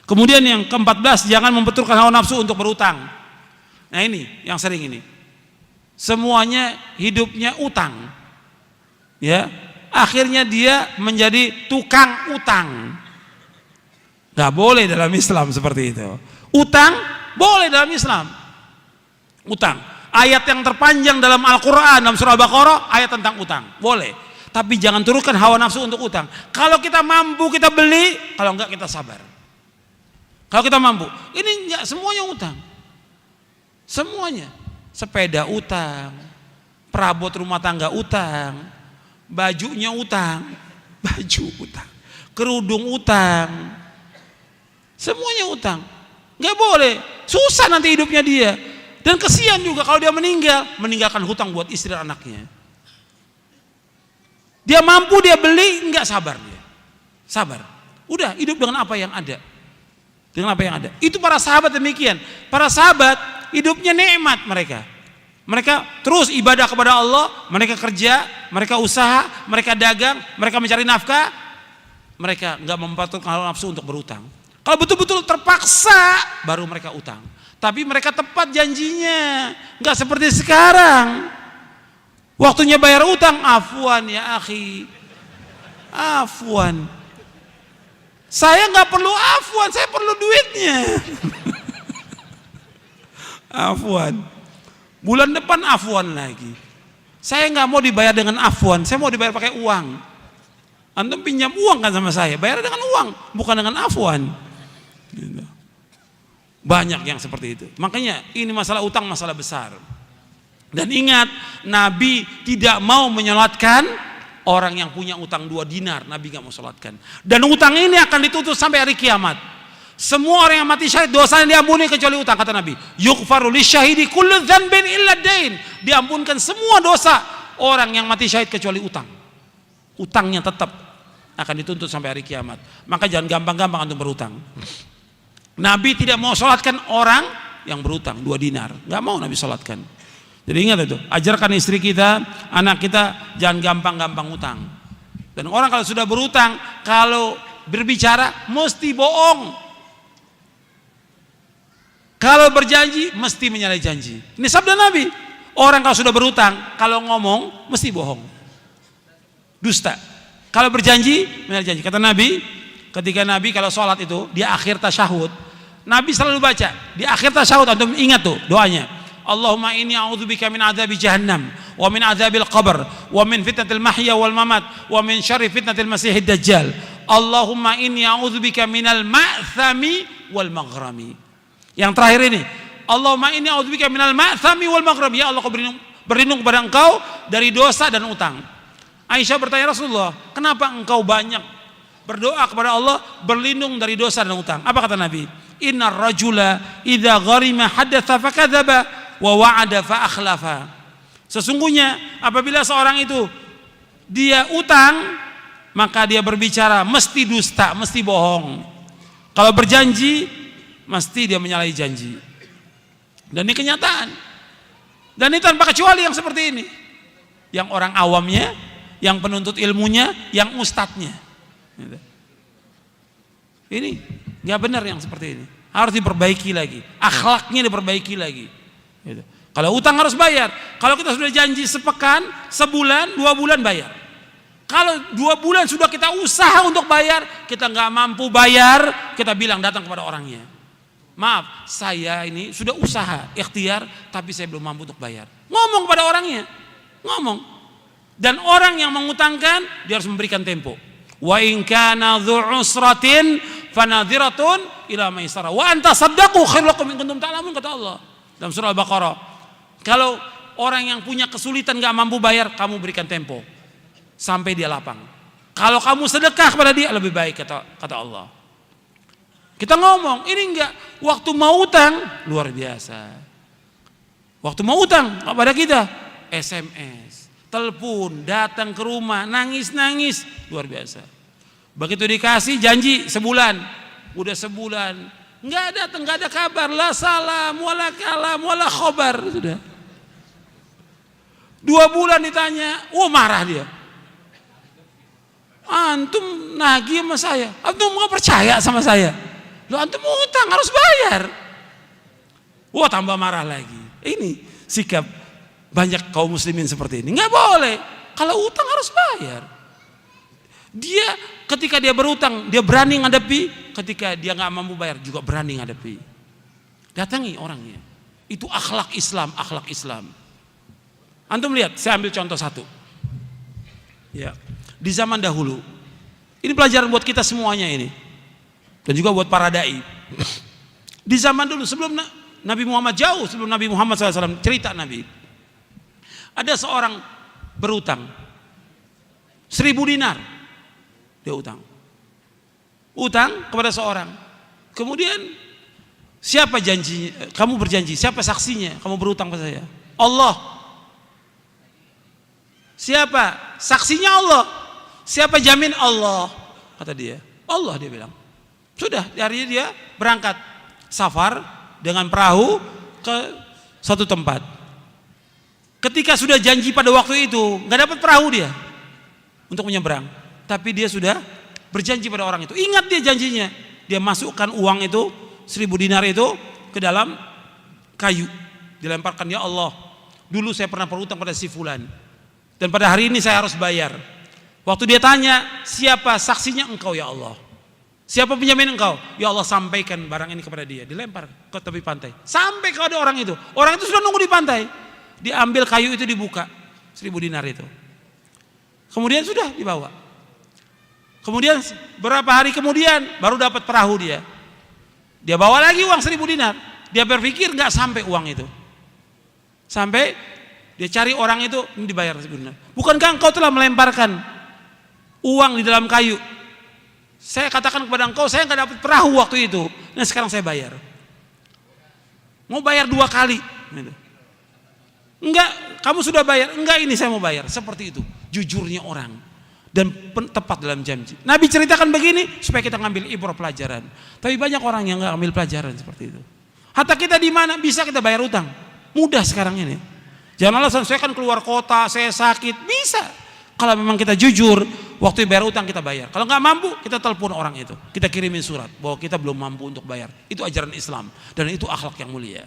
Kemudian yang ke-14, jangan membenturkan hawa nafsu untuk berutang. Nah ini yang sering ini. Semuanya hidupnya utang. Ya, akhirnya dia menjadi tukang utang. Gak boleh dalam Islam seperti itu. Utang boleh dalam Islam. Utang. Ayat yang terpanjang dalam Al-Quran, dalam surah Al-Baqarah, ayat tentang utang. Boleh. Tapi jangan turunkan hawa nafsu untuk utang. Kalau kita mampu kita beli, kalau enggak kita sabar. Kalau kita mampu, ini enggak semuanya utang. Semuanya. Sepeda utang, perabot rumah tangga utang, bajunya utang, baju utang, kerudung utang. Semuanya utang. Enggak boleh. Susah nanti hidupnya dia. Dan kesian juga kalau dia meninggalkan hutang buat istri dan anaknya. Dia mampu dia beli, enggak sabar dia. Sabar. Udah hidup dengan apa yang ada. Dengan apa yang ada. Itu para sahabat demikian. Para sahabat hidupnya nikmat mereka. Mereka terus ibadah kepada Allah, mereka kerja, mereka usaha, mereka dagang, mereka mencari nafkah. Mereka enggak memperturutkan hawa nafsu untuk berutang. Kalau betul-betul terpaksa baru mereka utang. Tapi mereka tepat janjinya. Enggak seperti sekarang. Waktunya bayar utang, afwan ya akhi. Afwan. Saya nggak perlu afwan, saya perlu duitnya. Afwan. Bulan depan afwan lagi. Saya nggak mau dibayar dengan afwan, saya mau dibayar pakai uang. Antum pinjam uang kan sama saya, bayar dengan uang, bukan dengan afwan. Gitu. Banyak yang seperti itu. Makanya ini masalah utang masalah besar. Dan ingat, Nabi tidak mau menyolatkan orang yang punya utang 2 dinar. Nabi gak mau sholatkan. Dan utang ini akan ditutup sampai hari kiamat. Semua orang yang mati syahid dosanya diampuni kecuali utang, kata Nabi. Yughfaru lisyahidi kullu dzanbin illa dain. Diampunkan semua dosa orang yang mati syahid kecuali utang. Utangnya tetap akan dituntut sampai hari kiamat. Maka jangan gampang-gampang untuk berutang. Nabi tidak mau sholatkan orang yang berutang 2 dinar. Gak mau Nabi sholatkan. Jadi ingat itu, ajarkan istri kita, anak kita jangan gampang-gampang utang. Dan orang kalau sudah berutang, kalau berbicara mesti bohong. Kalau berjanji mesti menyalahi janji. Ini sabda Nabi. Orang kalau sudah berutang, kalau ngomong mesti bohong. Dusta. Kalau berjanji menyalahi janji. Kata Nabi, ketika Nabi kalau sholat itu di akhir tasyahud, Nabi selalu baca di akhir tasyahud. Antum ingat tuh doanya. Allahumma inni a'udzubika min adzabi jahannam wa min adzabil qabr wa min fitnatil mahya wal mamat wa min syarri fitnatil masiihid dajjal. Allahumma inni a'udzubika minal ma'thami wal maghrami. Yang terakhir ini, Allahumma inni a'udzubika minal ma'thami wal maghrami. Ya Allah, aku berlindung kepada Engkau dari dosa dan utang. Aisyah bertanya, Rasulullah, kenapa engkau banyak berdoa kepada Allah berlindung dari dosa dan utang? Apa kata Nabi? Innar rajula idza gharima hadatsa fakadzaba wa wa'ada fa akhlafa. Sesungguhnya apabila seorang itu dia utang, maka dia berbicara mesti dusta, mesti bohong. Kalau berjanji mesti dia menyalahi janji. Dan ini kenyataan. Dan ini tanpa kecuali yang seperti ini. Yang orang awamnya, yang penuntut ilmunya, yang ustadznya. Ini nggak benar yang seperti ini. Harus diperbaiki lagi. Akhlaknya diperbaiki lagi. Gitu. Kalau utang harus bayar. Kalau kita sudah janji sepekan, sebulan, 2 bulan bayar. Kalau 2 bulan sudah kita usaha untuk bayar, kita nggak mampu bayar, kita bilang datang kepada orangnya. Maaf, saya ini sudah usaha, ikhtiar, tapi saya belum mampu untuk bayar. Ngomong kepada orangnya, ngomong. Dan orang yang mengutangkan, dia harus memberikan tempo. Wa in kana dzu usratin fanadhiratun ila maisarah wa anta saddaqu khairul lakum in kuntum ta'lamun, kata Allah dalam surah Al-Baqarah. Kalau orang yang punya kesulitan gak mampu bayar, kamu berikan tempo sampai dia lapang. Kalau kamu sedekah kepada dia lebih baik, kata Allah. Kita ngomong, ini enggak waktu mau utang luar biasa. Waktu mau utang kepada kita SMS, telepon, datang ke rumah, nangis-nangis, luar biasa. Begitu dikasih janji sebulan, udah sebulan nggak datang, nggak ada kabar, la salam, wala kalam, wala khobar, sudah. 2 bulan ditanya, marah dia. Antum nagih sama saya, antum nggak percaya sama saya. Lo antum utang harus bayar. Wah, tambah marah lagi. Ini sikap banyak kaum muslimin seperti ini. Nggak boleh. Kalau utang harus bayar. Dia ketika dia berutang, dia berani ngadepi. Ketika dia nggak mampu bayar, juga berani ngadepi. Datangi orangnya. Itu akhlak Islam, akhlak Islam. Antum lihat, saya ambil contoh satu. Ya, di zaman dahulu, ini pelajaran buat kita semuanya ini, dan juga buat para dai. Di zaman dulu sebelum Nabi Muhammad, jauh sebelum Nabi Muhammad SAW, cerita Nabi, ada seorang berutang 1.000 dinar, dia utang kepada seorang. Kemudian siapa janjinya? Kamu berjanji, siapa saksinya? Kamu berutang pada saya? Allah. Siapa? Saksinya Allah. Siapa jamin? Allah. Kata dia. Allah, dia bilang. Sudah, harinya dia berangkat safar dengan perahu ke satu tempat. Ketika sudah janji pada waktu itu, nggak dapat perahu dia untuk menyeberang. Tapi dia sudah berjanji pada orang itu. Ingat dia janjinya. Dia masukkan uang itu, 1.000 dinar itu ke dalam kayu. Dilemparkan, ya Allah, dulu saya pernah berutang pada si fulan. Dan pada hari ini saya harus bayar. Waktu dia tanya, siapa saksinya? Engkau ya Allah. Siapa penjamin engkau? Ya Allah, sampaikan barang ini kepada dia. Dilempar ke tepi pantai. Sampai kepada orang itu. Orang itu sudah nunggu di pantai. Dia ambil kayu itu, dibuka 1.000 dinar itu. Kemudian sudah dibawa. Kemudian berapa hari kemudian baru dapat perahu dia. Dia bawa lagi uang 1.000 dinar. Dia berpikir nggak sampai uang itu. Sampai dia cari orang itu, ini dibayar 1.000 dinar. Bukankah engkau telah melemparkan uang di dalam kayu? Saya katakan kepada engkau, saya nggak dapat perahu waktu itu. Nah sekarang saya bayar. Mau bayar 2 kali. Enggak, kamu sudah bayar. Enggak, ini saya mau bayar. Seperti itu, jujurnya orang dan tepat dalam janji. Nabi ceritakan begini supaya kita ngambil ibrah pelajaran. Tapi banyak orang yang nggak ambil pelajaran seperti itu. Hatta kita di mana bisa kita bayar utang? Mudah sekarang ini. Jangan alasan saya kan keluar kota, saya sakit. Bisa. Kalau memang kita jujur, waktu bayar utang kita bayar. Kalau nggak mampu, kita telepon orang itu. Kita kirimin surat bahwa kita belum mampu untuk bayar. Itu ajaran Islam dan itu akhlak yang mulia.